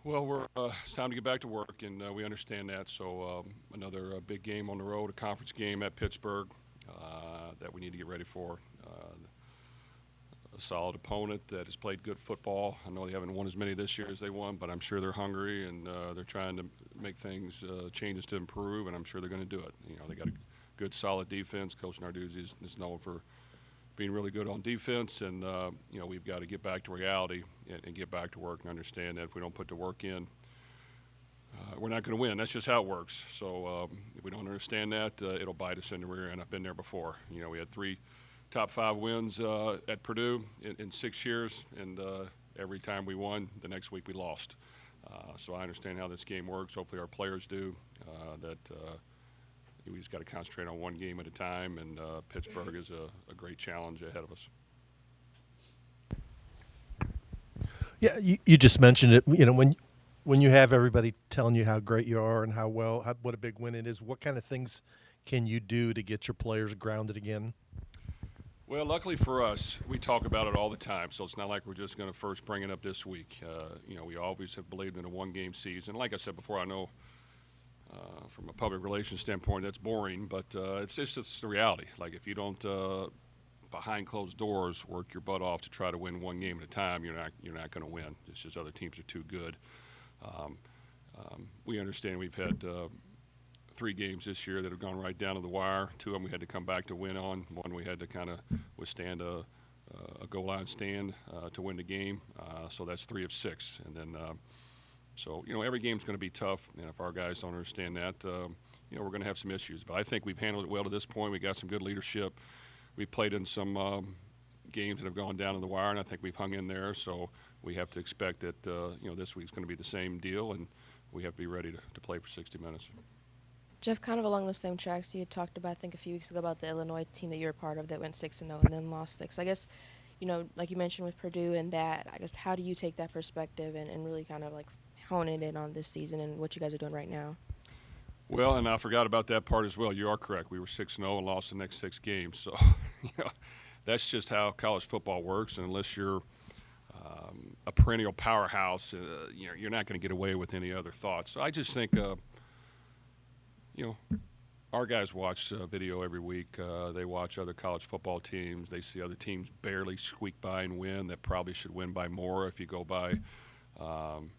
Well, it's time to get back to work, and we understand that. So another big game on the road, a conference game at Pittsburgh that we need to get ready for. A solid opponent that has played good football. I know they haven't won as many this year as they won, but I'm sure they're hungry and they're trying to make things changes to improve, and I'm sure they're going to do it. They got a good, solid defense. Coach Narduzzi is known for being really good on defense, and we've got to get back to reality and get back to work and understand that if we don't put the work in, we're not going to win. That's just how it works. So if we don't understand that, it'll bite us in the rear end. I've been there before. We had three top five wins at Purdue in 6 years, and every time we won, the next week we lost. So I understand how this game works. Hopefully our players do. That we just got to concentrate on one game at a time, and Pittsburgh is a great challenge ahead of us. Yeah, you just mentioned it. When you have everybody telling you how great you are and what a big win it is, what kind of things can you do to get your players grounded again? Well, luckily for us, we talk about it all the time, so it's not like we're just going to first bring it up this week. We always have believed in a one-game season. Like I said before, I know from a public relations standpoint that's boring, but it's just the reality. Like if you don't behind closed doors work your butt off to try to win one game at a time, you're not going to win. It's just other teams are too good. Um, we understand we've had three games this year that have gone right down to the wire. Two of them we had to come back to win on. One we had to kind of withstand a goal line stand to win the game. So that's 3 of 6. And then, every game's going to be tough. And if our guys don't understand that, we're going to have some issues. But I think we've handled it well to this point. We got some good leadership. We played in some games that have gone down to the wire, and I think we've hung in there. So we have to expect that this week's going to be the same deal, and we have to be ready to play for 60 minutes. Jeff, kind of along the same tracks, you had talked about, I think, a few weeks ago about the Illinois team that you're a part of that went 6-0 and then lost 6. I guess, like you mentioned with Purdue and that, I guess, how do you take that perspective and really kind of like hone it in on this season and what you guys are doing right now? Well, and I forgot about that part as well. You are correct. We were 6-0 and lost the next 6 games. So, you know, that's just how college football works. And unless you're a perennial powerhouse, you're not going to get away with any other thoughts. So I just think, you know, our guys watch video every week. They watch other college football teams. They see other teams barely squeak by and win that probably should win by more if you go by, um,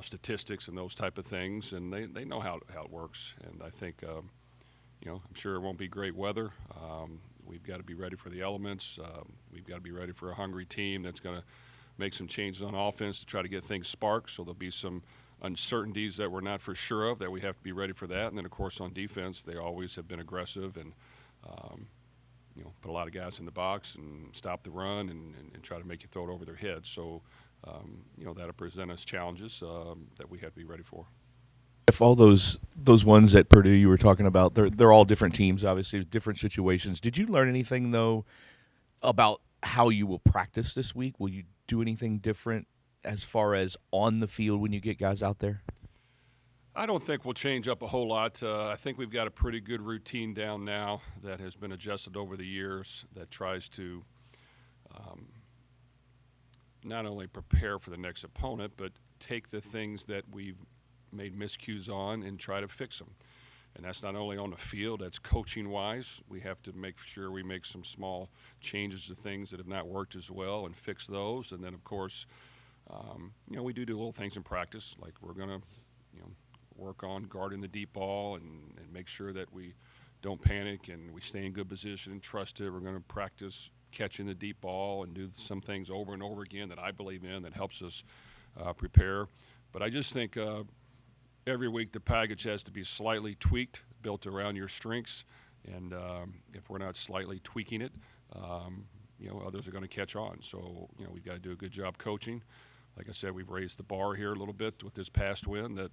statistics and those type of things. And they know how it works. And I think, I'm sure it won't be great weather. We've got to be ready for the elements. We've got to be ready for a hungry team that's going to make some changes on offense to try to get things sparked. So there'll be some uncertainties that we're not for sure of that we have to be ready for that. And then, of course, on defense, they always have been aggressive and, put a lot of guys in the box and stop the run and try to make you throw it over their heads. So, that'll present us challenges that we have to be ready for. If all those ones at Purdue you were talking about, they're all different teams, obviously, different situations. Did you learn anything, though, about how you will practice this week? Will you do anything different as far as on the field when you get guys out there? I don't think we'll change up a whole lot. I think we've got a pretty good routine down now that has been adjusted over the years that tries to not only prepare for the next opponent, but take the things that we've made miscues on and try to fix them. And that's not only on the field, that's coaching-wise. We have to make sure we make some small changes to things that have not worked as well and fix those. And then, of course, we do little things in practice, like we're going to, work on guarding the deep ball and make sure that we don't panic and we stay in good position and trust it. We're going to practice catching the deep ball and do some things over and over again that I believe in that helps us prepare. But I just think every week the package has to be slightly tweaked, built around your strengths. And if we're not slightly tweaking it, others are going to catch on. So, we've got to do a good job coaching. Like I said, we've raised the bar here a little bit with this past win that,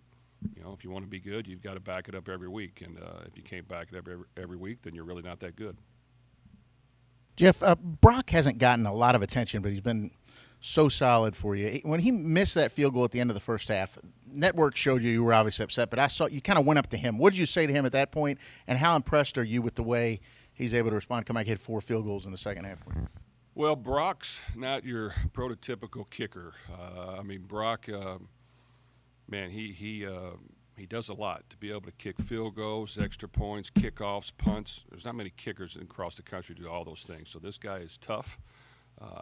if you want to be good, you've got to back it up every week. And if you can't back it up every week, then you're really not that good. Jeff, Brock hasn't gotten a lot of attention, but he's been so solid for you. When he missed that field goal at the end of the first half, Network showed you were obviously upset, but I saw you kind of went up to him. What did you say to him at that point, and how impressed are you with the way he's able to respond? Come back, hit 4 field goals in the second half. Well, Brock's not your prototypical kicker. Brock Man, he does a lot to be able to kick field goals, extra points, kickoffs, punts. There's not many kickers across the country who do all those things. So this guy is tough.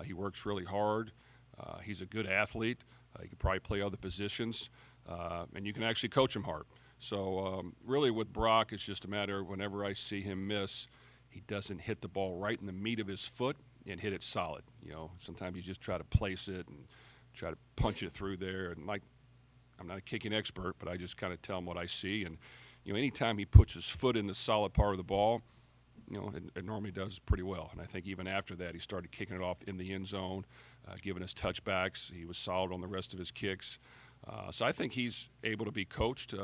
He works really hard. He's a good athlete. He could probably play other positions, and you can actually coach him hard. So really, with Brock, it's just a matter of whenever I see him miss, he doesn't hit the ball right in the meat of his foot and hit it solid. Sometimes you just try to place it and try to punch it through there. And like, I'm not a kicking expert, but I just kind of tell him what I see. And anytime he puts his foot in the solid part of the ball, it normally does pretty well. And I think even after that, he started kicking it off in the end zone, giving us touchbacks. He was solid on the rest of his kicks. So I think he's able to be coached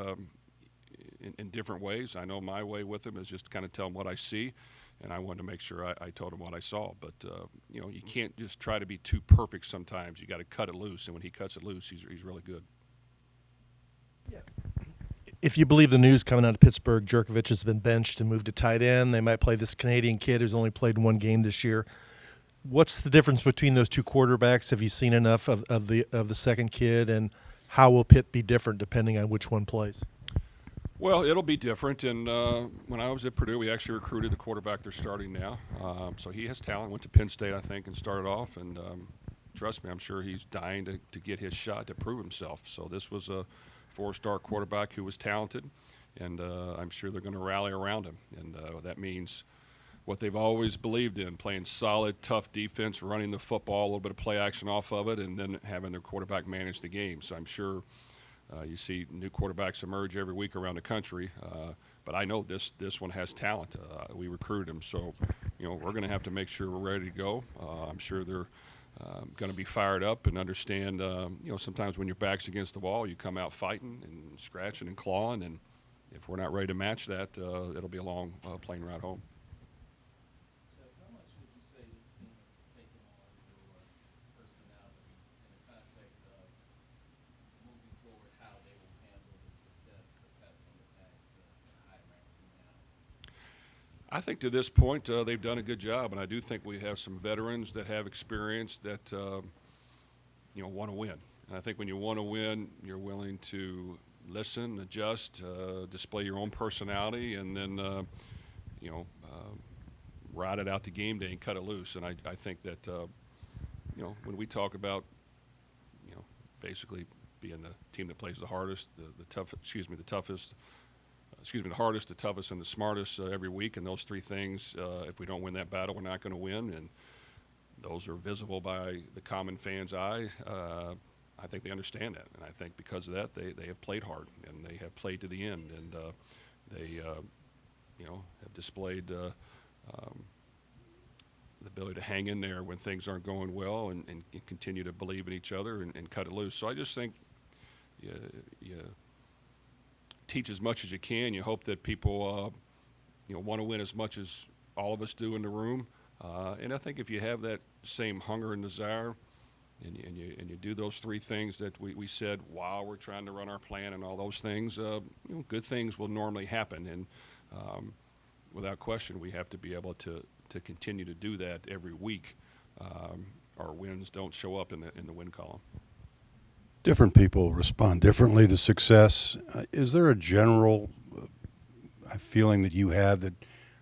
in different ways. I know my way with him is just kind of tell him what I see, and I wanted to make sure I told him what I saw. But you can't just try to be too perfect sometimes. You got to cut it loose, and when he cuts it loose, he's really good. If you believe the news coming out of Pittsburgh, Jerkovich has been benched and moved to tight end. They might play this Canadian kid who's only played one game this year. What's the difference between those two quarterbacks? Have you seen enough of the second kid, and how will Pitt be different depending on which one plays? Well, it'll be different. And when I was at Purdue, we actually recruited the quarterback they're starting now. So he has talent. Went to Penn State, I think, and started off. And trust me, I'm sure he's dying to get his shot to prove himself. So this was a four-star quarterback who was talented, and I'm sure they're going to rally around him. And that means what they've always believed in, playing solid, tough defense, running the football, a little bit of play action off of it, and then having their quarterback manage the game. So I'm sure you see new quarterbacks emerge every week around the country, but I know this one has talent. We recruited him, so we're going to have to make sure we're ready to go. I'm sure they're going to be fired up and understand. Sometimes when your back's against the wall, you come out fighting and scratching and clawing, and if we're not ready to match that, it'll be a long plane ride home. How much would you say this team has taken on your personality in the context of moving forward, how they will handle the success, the pats on the back, the high ranking now? I think to this point they've done a good job, and I do think we have some veterans that have experience that want to win. And I think when you want to win, you're willing to listen, adjust, display your own personality, and then ride it out the game day and cut it loose. And I think that when we talk about basically being the team that plays the hardest, the hardest, the toughest, and the smartest every week. And those three things, if we don't win that battle, we're not going to win. And those are visible by the common fan's eye. I think they understand that. And I think because of that, they have played hard, and they have played to the end. And they have displayed the ability to hang in there when things aren't going well, and continue to believe in each other and cut it loose. So I just think you teach as much as you can. You hope that people want to win as much as all of us do in the room. And I think if you have that same hunger and desire, and you do those three things that we said while we're trying to run our plan and all those things, good things will normally happen. And without question, we have to be able to continue to do that every week. Our wins don't show up in the win column. Different people respond differently to success. Is there a general feeling that you have that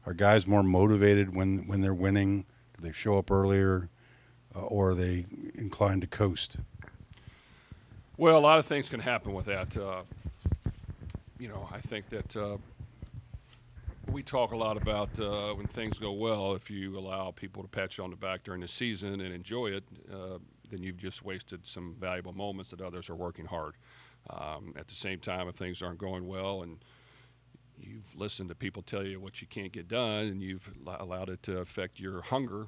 are guys more motivated when they're winning? Do they show up earlier, or are they inclined to coast? Well, a lot of things can happen with that. I think that we talk a lot about when things go well. If you allow people to pat you on the back during the season and enjoy it, then you've just wasted some valuable moments that others are working hard. At the same time, if things aren't going well and you've listened to people tell you what you can't get done, and you've allowed it to affect your hunger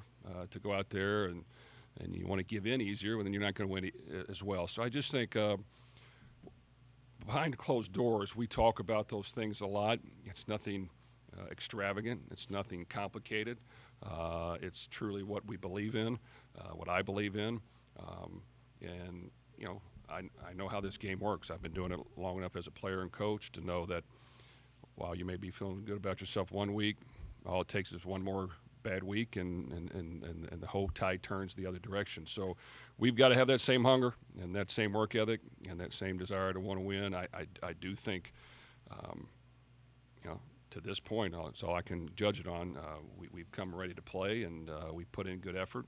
to go out there and you want to give in easier, well, then you're not going to win as well. So I just think behind closed doors, we talk about those things a lot. It's nothing extravagant. It's nothing complicated. It's truly what we believe in, what I believe in. And I know how this game works. I've been doing it long enough as a player and coach to know that while you may be feeling good about yourself one week, all it takes is one more bad week, and the whole tide turns the other direction. So we've got to have that same hunger and that same work ethic and that same desire to want to win. I do think, to this point, it's all I can judge it on. We've come ready to play, and we've put in good effort.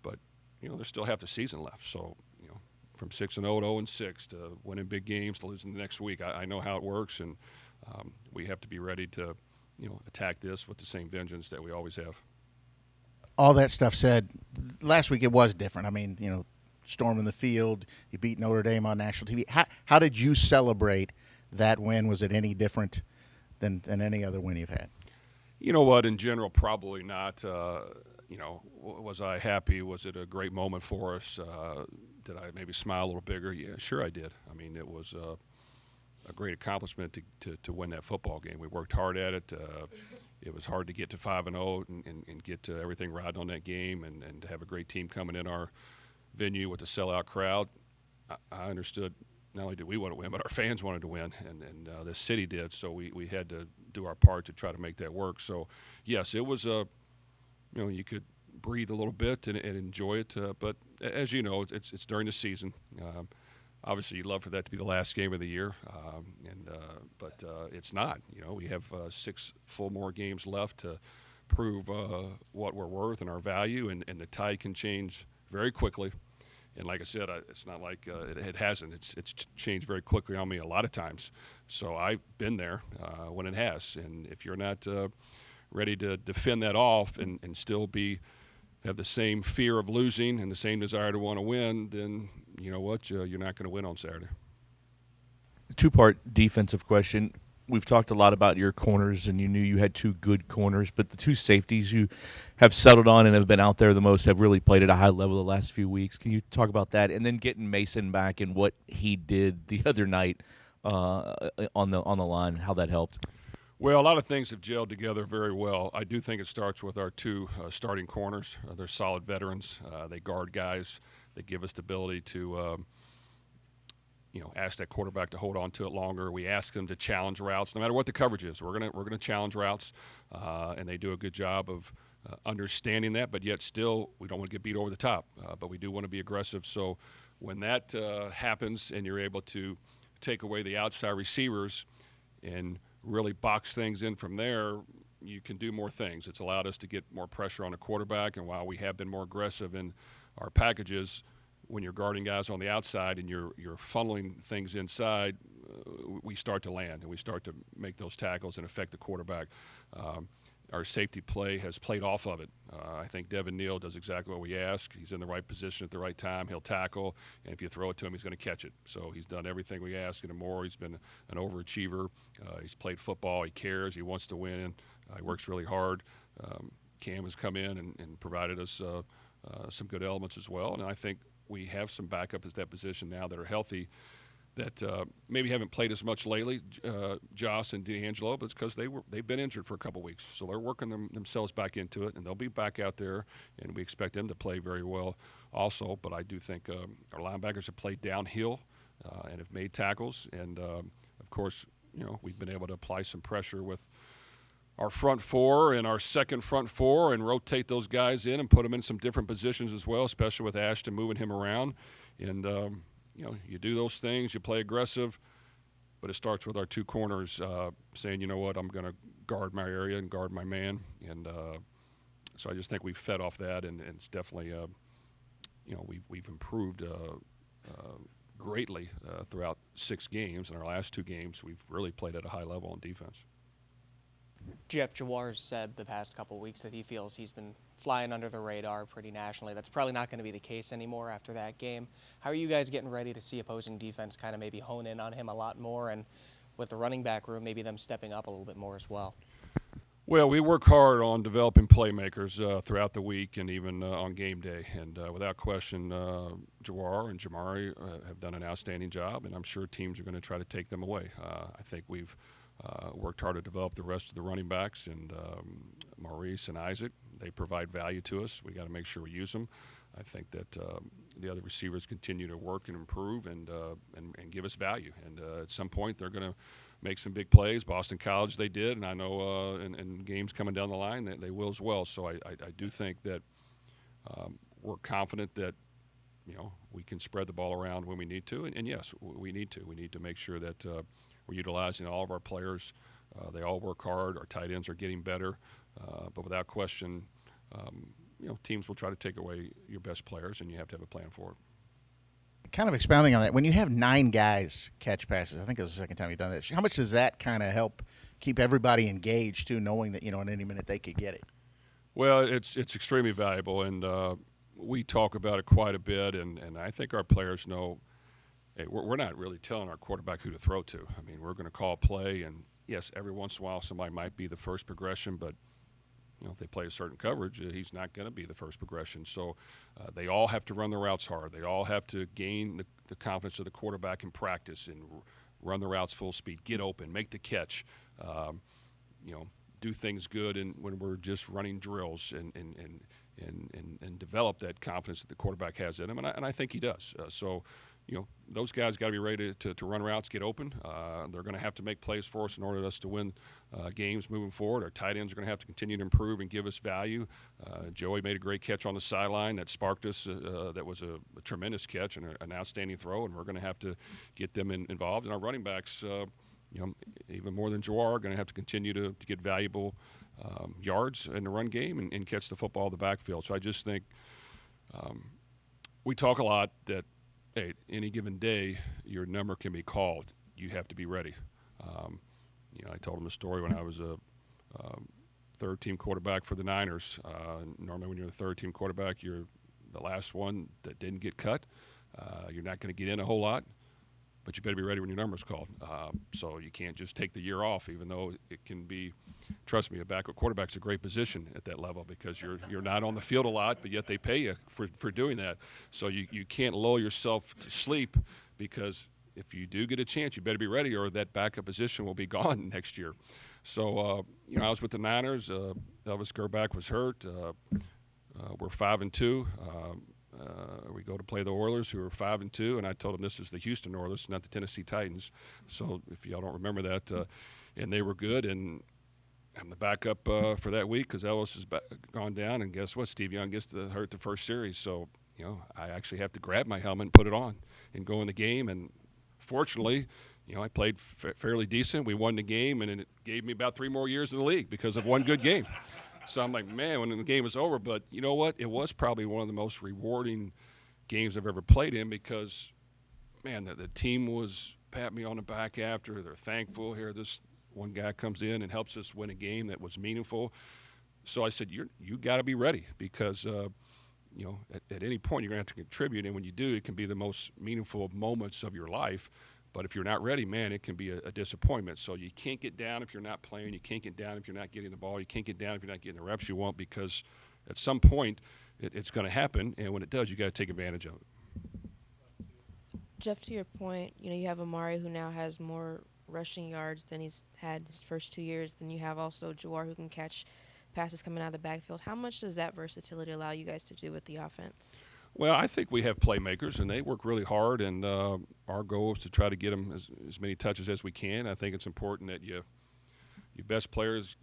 But, there's still half the season left. So, from 6-0 to 0-6 to winning big games to losing the next week, I know how it works, and we have to be ready to, attack this with the same vengeance that we always have. All that stuff said, last week it was different. I mean, storming the field, you beat Notre Dame on national TV. How did you celebrate that win? Was it any different than any other win you've had? You know what? In general, probably not. Was I happy? Was it a great moment for us? Did I maybe smile a little bigger? Yeah, sure I did. I mean, it was a great accomplishment to win that football game. We worked hard at it. It was hard to get to 5-0 and get to everything riding on that game and to have a great team coming in our venue with a sellout crowd. I understood not only did we want to win, but our fans wanted to win, and the city did. So we had to do our part to try to make that work. So, yes, it was you could breathe a little bit and enjoy it. But as you know, it's during the season. Obviously, you'd love for that to be the last game of the year, but it's not. We have 6 full more games left to prove what we're worth and our value, and the tide can change very quickly. And like I said, it's not like it hasn't. It's changed very quickly on me a lot of times. So I've been there when it has. And if you're not ready to defend that off and still have the same fear of losing and the same desire to want to win, then you know what? You're not going to win on Saturday. Two-part defensive question. We've talked a lot about your corners, and you knew you had 2 good corners, but the 2 safeties you have settled on and have been out there the most have really played at a high level the last few weeks. Can you talk about that? And then getting Mason back and what he did the other night on the line, how that helped. Well, a lot of things have gelled together very well. I do think it starts with our 2 starting corners. They're solid veterans. They guard guys. They give us the ability to ask that quarterback to hold on to it longer. We ask them to challenge routes, no matter what the coverage is. We're gonna challenge routes, and they do a good job of understanding that. But yet, still, we don't want to get beat over the top. But we do want to be aggressive. So when that happens, and you're able to take away the outside receivers and really box things in from there, you can do more things. It's allowed us to get more pressure on the quarterback, and while we have been more aggressive in our packages, when you're guarding guys on the outside and you're funneling things inside, we start to land and we start to make those tackles and affect the quarterback. Our safety play has played off of it. I think Devin Neal does exactly what we ask. He's in the right position at the right time. He'll tackle, and if you throw it to him, he's going to catch it. So he's done everything we ask and more. He's been an overachiever. He's played football. He cares. He wants to win. He works really hard. Cam has come in and provided us some good elements as well, and I think we have some backup at that position now that are healthy that maybe haven't played as much lately, Joss and D'Angelo, but it's because they've been injured for a couple weeks. So they're working themselves back into it, and they'll be back out there, and we expect them to play very well also. But I do think our linebackers have played downhill and have made tackles. And, of course, we've been able to apply some pressure with our front 4 and our second front 4 and rotate those guys in and put them in some different positions as well, especially with Ashton moving him around. And, you do those things, you play aggressive, but it starts with our 2 corners saying, you know what, I'm going to guard my area and guard my man. And so I just think we've fed off that, and it's definitely, we've improved greatly throughout 6 games. In our last 2 games, we've really played at a high level on defense. Jeff Jawar's said the past couple of weeks that he feels he's been flying under the radar pretty nationally. That's probably not going to be the case anymore after that game. How are you guys getting ready to see opposing defense kind of maybe hone in on him a lot more, and with the running back room, maybe them stepping up a little bit more as well? Well, we work hard on developing playmakers throughout the week and even on game day. And without question, Jawar and Jamari have done an outstanding job, and I'm sure teams are going to try to take them away. I think we've worked hard to develop the rest of the running backs, and Maurice and Isaac, they provide value to us. We got to make sure we use them. I think that the other receivers continue to work and improve and give us value. And at some point, they're going to make some big plays. Boston College, they did, and I know in games coming down the line, they will as well. So I do think that we're confident that we can spread the ball around when we need to, and yes, we need to. We need to make sure that we're utilizing all of our players. They all work hard. Our tight ends are getting better, but without question, teams will try to take away your best players, and you have to have a plan for it. Kind of expounding on that, when you have 9 guys catch passes, I think it was the second time you've done this. How much does that kind of help keep everybody engaged too, knowing that at any minute they could get it? Well, it's extremely valuable, and we talk about it quite a bit, and I think our players know. Hey, we're not really telling our quarterback who to throw to. I mean, we're going to call a play, and yes, every once in a while somebody might be the first progression, but if they play a certain coverage, he's not going to be the first progression. So they all have to run the routes hard. They all have to gain the confidence of the quarterback in practice and run the routes full speed, get open, make the catch, do things good and when we're just running drills and develop that confidence that the quarterback has in him. And I think he does. So those guys got to be ready to run routes, get open. They're going to have to make plays for us in order for us to win games moving forward. Our tight ends are going to have to continue to improve and give us value. Joey made a great catch on the sideline that sparked us. That was a tremendous catch and an outstanding throw, and we're going to have to get them involved. And our running backs, even more than Jawar, are going to have to continue to get valuable yards in the run game and catch the football in the backfield. So I just think we talk a lot that, hey, any given day, your number can be called. You have to be ready. I told him a story when I was a third-team quarterback for the Niners. Normally when you're the third-team quarterback, you're the last one that didn't get cut. You're not going to get in a whole lot, but you better be ready when your number's called. So you can't just take the year off, even though it can be, trust me, a backup quarterback's a great position at that level because you're not on the field a lot, but yet they pay you for doing that. So you can't lull yourself to sleep because if you do get a chance, you better be ready or that backup position will be gone next year. So, I was with the Niners. Elvis Gerback was hurt. We're 5-2. We go to play the Oilers, who are 5-2, and I told them this is the Houston Oilers, not the Tennessee Titans. So if y'all don't remember that, and they were good, and I'm the backup for that week because Elvis has gone down, and guess what? Steve Young gets hurt the first series, so I actually have to grab my helmet and put it on and go in the game. And fortunately, I played fairly decent. We won the game, and it gave me about 3 more years in the league because of one good game. So I'm like, man, when the game was over. But you know what? It was probably one of the most rewarding games I've ever played in because, man, the team was pat me on the back after. They're thankful. Here, this one guy comes in and helps us win a game that was meaningful. So I said, you got to be ready because, at any point you're going to have to contribute. And when you do, it can be the most meaningful moments of your life. But if you're not ready, man, it can be a disappointment. So you can't get down if you're not playing. You can't get down if you're not getting the ball. You can't get down if you're not getting the reps you want because at some point it's going to happen. And when it does, you got to take advantage of it. Jeff, to your point, you have Amari who now has more rushing yards than he's had his first 2 years. Then you have also Jawar who can catch passes coming out of the backfield. How much does that versatility allow you guys to do with the offense? Well, I think we have playmakers, and they work really hard, and our goal is to try to get them as many touches as we can. I think it's important that your best players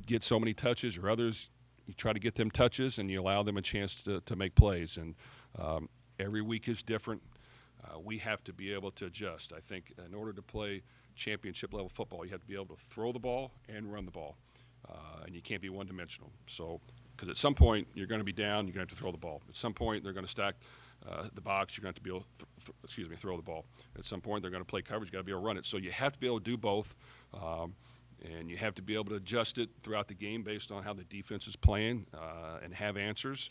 get so many touches, or others, you try to get them touches, and you allow them a chance to make plays. And every week is different. We have to be able to adjust. I think in order to play championship-level football, you have to be able to throw the ball and run the ball, and you can't be one-dimensional. So because at some point you're going to be down, you're going to have to throw the ball. At some point they're going to stack the box, you're going to have to be able to throw the ball. At some point they're going to play coverage, you got to be able to run it. So you have to be able to do both, and you have to be able to adjust it throughout the game based on how the defense is playing and have answers,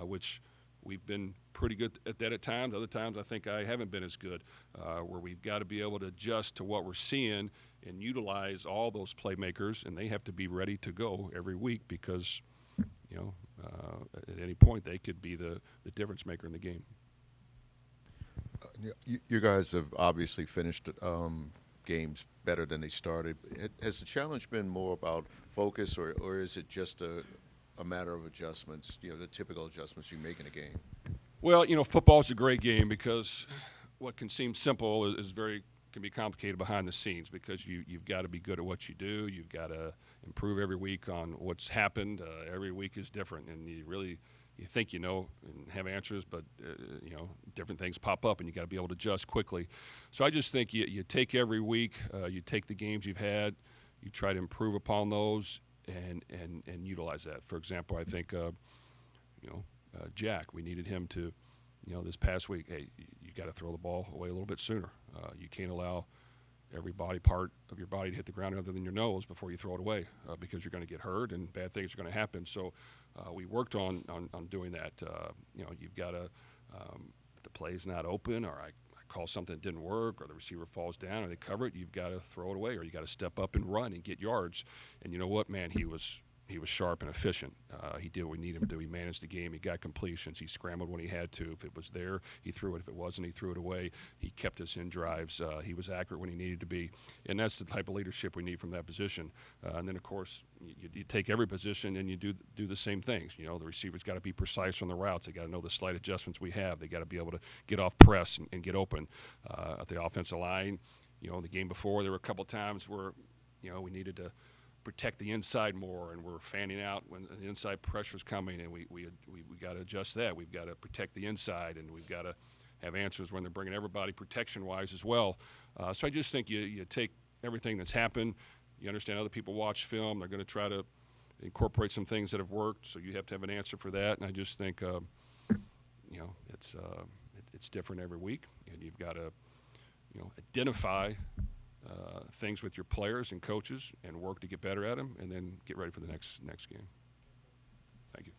which we've been pretty good at that at times. Other times I think I haven't been as good, where we've got to be able to adjust to what we're seeing and utilize all those playmakers, and they have to be ready to go every week because at any point they could be the difference maker in the game. You guys have obviously finished games better than they started. Has the challenge been more about focus, or is it just a matter of adjustments, the typical adjustments you make in a game? Well, football is a great game because what can seem simple is very can be complicated behind the scenes because you've got to be good at what you do. You've got to improve every week on what's happened. Every week is different, and you think you know and have answers, but different things pop up, and you got to be able to adjust quickly. So I just think you take every week, you take the games you've had, you try to improve upon those, and utilize that. For example, I think Jack, we needed him to, this past week, hey, you got to throw the ball away a little bit sooner. You can't allow every body part of your body to hit the ground other than your nose before you throw it away because you're going to get hurt and bad things are going to happen. So we worked on doing that. You've got to, if the play's not open or I call something that didn't work or the receiver falls down or they cover it, you've got to throw it away or you got to step up and run and get yards. And you know what, man, he was sharp and efficient. He did what we needed him to do. He managed the game. He got completions. He scrambled when he had to. If it was there, he threw it. If it wasn't, he threw it away. He kept us in drives. He was accurate when he needed to be. And that's the type of leadership we need from that position. And then, of course, you take every position and you do the same things. The receivers got to be precise on the routes. They got to know the slight adjustments we have. They got to be able to get off press and get open. At the offensive line, the game before, there were a couple times where, we needed to protect the inside more, and we're fanning out when the inside pressure's coming, and we got to adjust that. We've got to protect the inside, and we've got to have answers when they're bringing everybody protection-wise as well. So I just think you take everything that's happened. You understand other people watch film. They're going to try to incorporate some things that have worked, so you have to have an answer for that. And I just think, it's different every week, and you've got to, identify things with your players and coaches and work to get better at them and then get ready for the next game. Thank you.